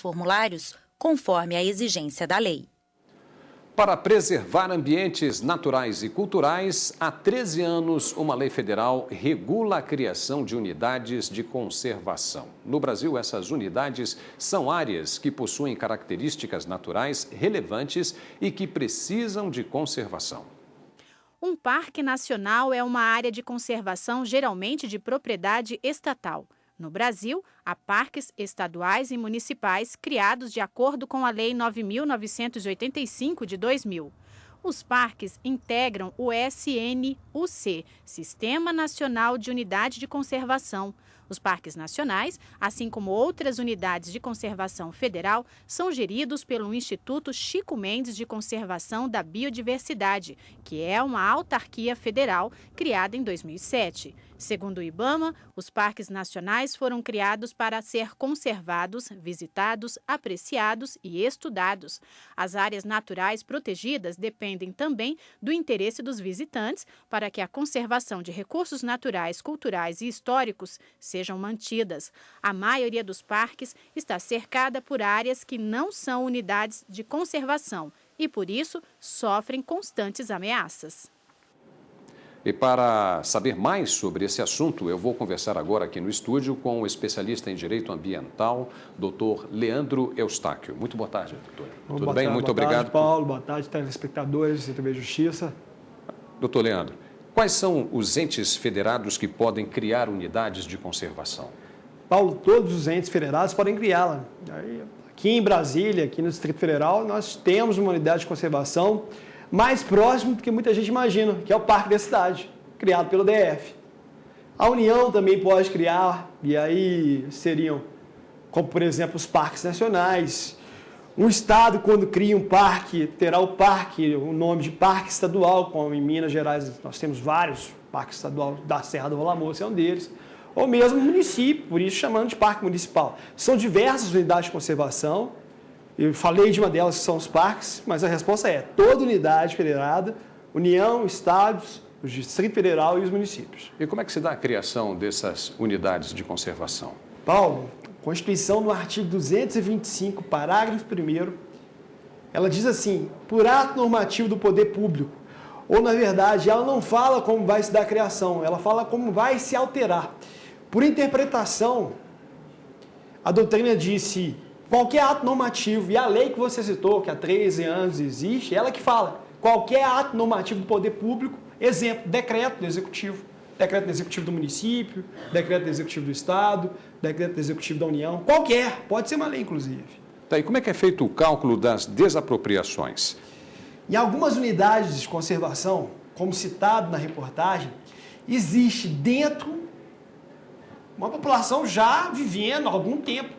formulários, conforme a exigência da lei. Para preservar ambientes naturais e culturais, há 13 anos, uma lei federal regula a criação de unidades de conservação. No Brasil, essas unidades são áreas que possuem características naturais relevantes e que precisam de conservação. Um parque nacional é uma área de conservação geralmente de propriedade estatal. No Brasil, há parques estaduais e municipais criados de acordo com a Lei 9.985 de 2000. Os parques integram o SNUC, Sistema Nacional de Unidade de Conservação. Os parques nacionais, assim como outras unidades de conservação federal, são geridos pelo Instituto Chico Mendes de Conservação da Biodiversidade, que é uma autarquia federal criada em 2007. Segundo o IBAMA, os parques nacionais foram criados para ser conservados, visitados, apreciados e estudados. As áreas naturais protegidas dependem também do interesse dos visitantes para que a conservação de recursos naturais, culturais e históricos sejam mantidas. A maioria dos parques está cercada por áreas que não são unidades de conservação e, por isso, sofrem constantes ameaças. E para saber mais sobre esse assunto, eu vou conversar agora aqui no estúdio com o especialista em Direito Ambiental, doutor Leandro Eustáquio. Muito boa tarde, doutor. Tudo bem? Muito obrigado. Boa tarde, Paulo. Boa tarde, telespectadores da TV Justiça. Doutor Leandro, quais são os entes federados que podem criar unidades de conservação? Paulo, todos os entes federados podem criá-la. Aqui em Brasília, aqui no Distrito Federal, nós temos uma unidade de conservação mais próximo do que muita gente imagina, que é o Parque da Cidade, criado pelo DF. A União também pode criar, e aí seriam, como por exemplo, os parques nacionais. Um estado, quando cria um parque, terá o nome de parque estadual, como em Minas Gerais nós temos vários parques estaduais, da Serra do Rola Moça é um deles, ou mesmo município, por isso chamando de parque municipal. São diversas unidades de conservação. Eu falei de uma delas, que são os parques, mas a resposta é toda unidade federada, União, estados, o Distrito Federal e os municípios. E como é que se dá a criação dessas unidades de conservação? Paulo, a Constituição, no artigo 225, parágrafo 1º, ela diz assim, por ato normativo do poder público, ou na verdade, ela não fala como vai se dar a criação, ela fala como vai se alterar. Por interpretação, a doutrina disse qualquer ato normativo, e a lei que você citou, que há 13 anos existe, ela que fala, qualquer ato normativo do poder público, exemplo, decreto do executivo do município, decreto do executivo do estado, decreto do executivo da União, qualquer, pode ser uma lei inclusive. Tá, e como é que é feito o cálculo das desapropriações? Em algumas unidades de conservação, como citado na reportagem, existe dentro uma população já vivendo há algum tempo,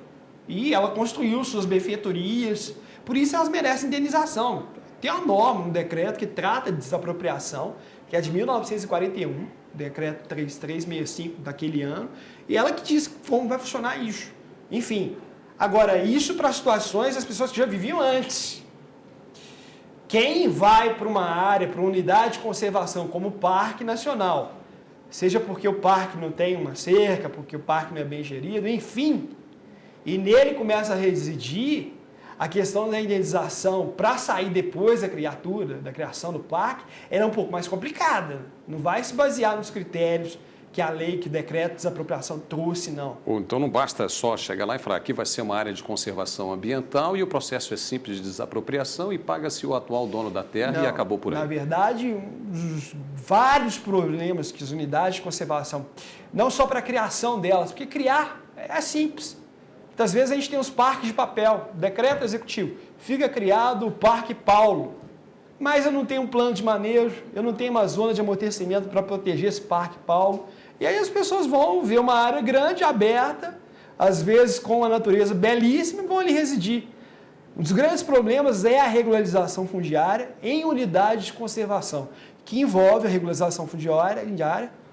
e ela construiu suas benfeitorias, por isso elas merecem indenização. Tem uma norma, um decreto que trata de desapropriação, que é de 1941, decreto 3365 daquele ano, e ela que diz como vai funcionar isso. Enfim, agora isso para situações das pessoas que já viviam antes. Quem vai para uma área, para uma unidade de conservação como o Parque Nacional, seja porque o parque não tem uma cerca, porque o parque não é bem gerido, enfim, e nele começa a residir a questão da indenização para sair depois da criação do parque, era um pouco mais complicada. Não vai se basear nos critérios que a lei, que o decreto de desapropriação trouxe, não. Então não basta só chegar lá e falar aqui vai ser uma área de conservação ambiental e o processo é simples de desapropriação e paga-se o atual dono da terra não, e acabou por aí. Na verdade, vários problemas que as unidades de conservação, não só para a criação delas, porque criar é simples. Muitas vezes a gente tem os parques de papel, decreto executivo, fica criado o Parque Paulo, mas eu não tenho um plano de manejo, eu não tenho uma zona de amortecimento para proteger esse Parque Paulo, e aí as pessoas vão ver uma área grande, aberta, às vezes com uma natureza belíssima, e vão ali residir. Um dos grandes problemas é a regularização fundiária em unidades de conservação, que envolve a regularização fundiária,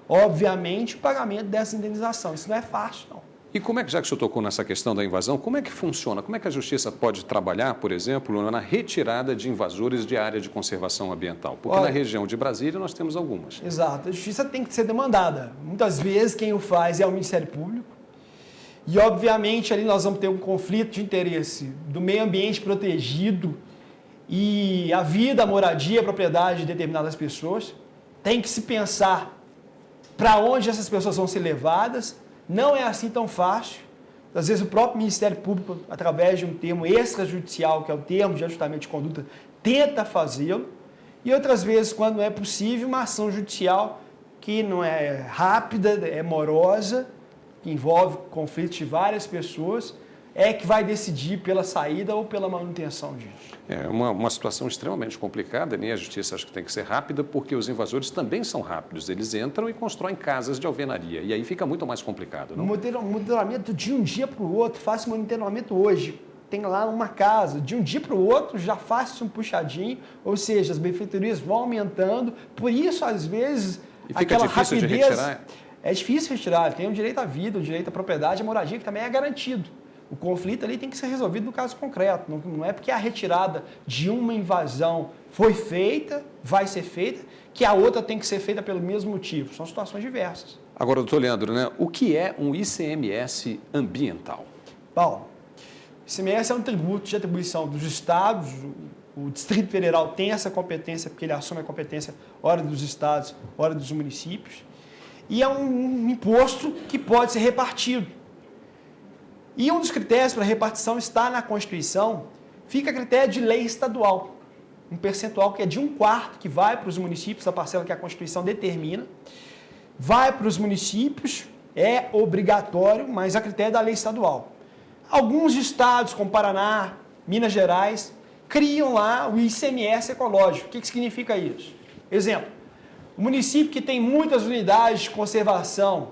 obviamente o pagamento dessa indenização. Isso não é fácil, não. E como é que, já que o senhor tocou nessa questão da invasão, como é que funciona? Como é que a Justiça pode trabalhar, por exemplo, na retirada de invasores de área de conservação ambiental? Porque na região de Brasília nós temos algumas. Exato. A Justiça tem que ser demandada. Muitas vezes quem o faz é o Ministério Público. E, obviamente, ali nós vamos ter um conflito de interesse do meio ambiente protegido e a vida, a moradia, a propriedade de determinadas pessoas. Tem que se pensar para onde essas pessoas vão ser levadas. Não é assim tão fácil. Às vezes o próprio Ministério Público, através de um termo extrajudicial, que é o termo de ajustamento de conduta, tenta fazê-lo. E outras vezes, quando é possível, uma ação judicial que não é rápida, é morosa, que envolve conflitos de várias pessoas, é que vai decidir pela saída ou pela manutenção disso. É uma situação extremamente complicada, nem a justiça acha que tem que ser rápida, porque os invasores também são rápidos. Eles entram e constroem casas de alvenaria, e aí fica muito mais complicado, não? Monitoramento de um dia para o outro, faça monitoramento hoje. Tem lá uma casa, de um dia para o outro já faça um puxadinho, ou seja, as benfeitorias vão aumentando, por isso, às vezes, e fica aquela difícil rapidez... de retirar? É difícil retirar, tem o direito à vida, o direito à propriedade, a moradia, que também é garantido. O conflito ali tem que ser resolvido no caso concreto. Não é porque a retirada de uma invasão foi feita, vai ser feita, que a outra tem que ser feita pelo mesmo motivo. São situações diversas. Agora, doutor Leandro, né, o que é um ICMS ambiental? Bom, o ICMS é um tributo de atribuição dos estados. O Distrito Federal tem essa competência, porque ele assume a competência ora dos estados, ora dos municípios. E é um imposto que pode ser repartido. E um dos critérios para repartição está na Constituição, fica a critério de lei estadual. Um percentual que é de 1/4 que vai para os municípios, a parcela que a Constituição determina. Vai para os municípios, é obrigatório, mas a critério da lei estadual. Alguns estados, como Paraná, Minas Gerais, criam lá o ICMS ecológico. O que significa isso? Exemplo. O município que tem muitas unidades de conservação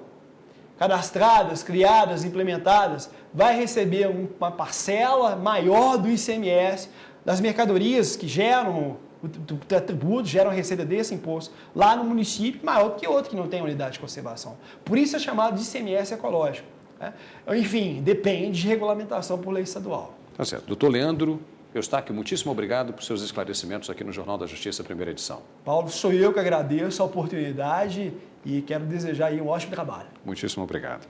cadastradas, criadas, implementadas, vai receber uma parcela maior do ICMS das mercadorias que geram o tributo, geram a receita desse imposto lá no município, maior do que outro que não tem unidade de conservação. Por isso é chamado de ICMS ecológico. Né? Enfim, depende de regulamentação por lei estadual. Tá certo. Doutor Leandro Eustáquio, muitíssimo obrigado por seus esclarecimentos aqui no Jornal da Justiça, primeira edição. Paulo, sou eu que agradeço a oportunidade e quero desejar aí um ótimo trabalho. Muitíssimo obrigado.